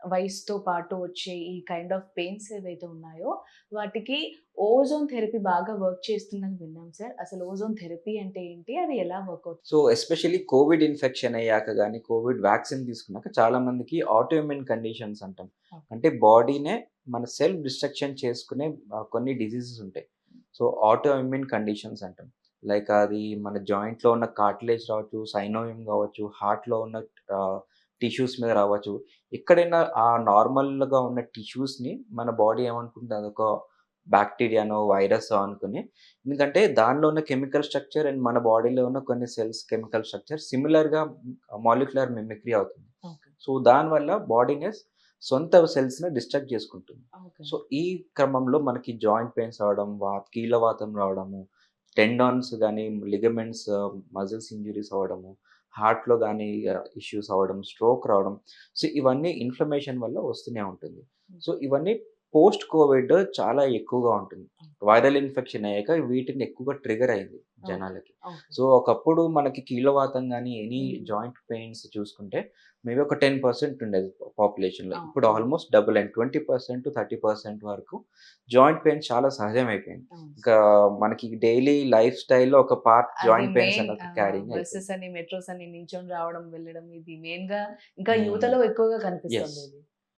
వయసుతో పాటు వచ్చే ఈ కైండ్ ఆఫ్ పెయిన్స్ ఏవైతే ఉన్నాయో, వాటికి ఓజోన్ థెరపీ బాగా వర్క్ చేస్తుందని విన్నాం సార్. అసలు ఓజోన్ థెరపీ అంటే ఏంటి? అది ఎలా వర్క్ అవుతుంది? సో, ఎస్పెషల్లీ కోవిడ్ ఇన్ఫెక్షన్ అయ్యాక గాని, కోవిడ్ వ్యాక్సిన్ తీసుకున్నాక చాలా మందికి ఆటో ఇమ్యూన్ కండిషన్స్ అంటాం. ఓకే. అంటే బాడీనే మన సెల్ఫ్ డిస్ట్రక్షన్ చేసుకునే కొన్ని డిసీజెస్ ఉంటాయి. సో, ఆటో ఇమ్యూన్ కండిషన్స్ అంటాం. లైక్ అది మన జాయింట్‌లో ఉన్న కార్టిలేజ్ రావచ్చు, సైనోవియం కావచ్చు, హార్ట్‌లో ఉన్న టిష్యూస్ మీద రావచ్చు. ఎక్కడైనా ఆ నార్మల్‌గా ఉన్న టిష్యూస్‌ని మన బాడీ ఏమనుకుంటది అదొక బాక్టీరియానో, వైరసో అనుకుని ఎందుకంటే దానిలో ఉన్న కెమికల్ స్ట్రక్చర్ అండ్ మన బాడీలో ఉన్న కొన్ని సెల్స్ కెమికల్ స్ట్రక్చర్ సిమిలర్‌గా మాలిక్యులర్ మిమిక్రీ అవుతుంది. ఓకే. సో, దానివల్ల బాడీనే సొంత సెల్స్‌ని డిస్ట్రక్ట్ చేసుకుంటుంది. ఓకే. సో, ఈ క్రమంలో మనకి జాయింట్ పెయిన్స్ రావడం, కీళ్ళవాతం రావడము, టెండాన్స్ గాని, లిగమెంట్స్, మజిల్స్ ఇంజ్యూరీస్ అవ్వడము, హార్ట్‌లో గాని ఇష్యూస్ అవ్వడం, స్ట్రోక్ రావడం. సో, ఇవన్నీ ఇన్‌ఫ్లమేషన్ వల్ల వస్తూనే ఉంటుంది. హ్మ్. సో, ఇవన్నీ పోస్ట్ కోవిడ్ చాలా ఎక్కువగా ఉంటుంది. హ్మ్. వైరల్ ఇన్ఫెక్షన్ అయ్యాక వీటిని ఎక్కువగా ట్రిగ్గర్ అయింది ఓకే. జనాలకి. ఓకే. సో, ఒకప్పుడు మనకి కీళ్ళవాతం గాని, ఎనీ హ్మ్. జాయింట్ పెయిన్స్ చూసుకుంటే మేబీ ఒక 10% ఉండేది పాపులేషన్‌లో. ఇప్పుడు అవును. ఆల్‌మోస్ట్ డబుల్ అయింది. 20% వరకు జాయింట్ పెయిన్స్ చాలా సహజమైపోయింది. అవును ఇంకా సార్. మనకి డైలీ లైఫ్ స్టైల్‌లో ఒక పార్ట్ అది జాయింట్ పెయిన్స్ మెయిన్ అన్నది క్యారింగ్ అయిపోయింది. బసెస్ అని, మెట్రోస్ అని నించొని రావడం, వెళ్ళడం ఇది మెయిన్‌గా ఇంకా హ్మ్. యువతలో ఎక్కువగా యెస్. కనిపిస్తుంది ఇది.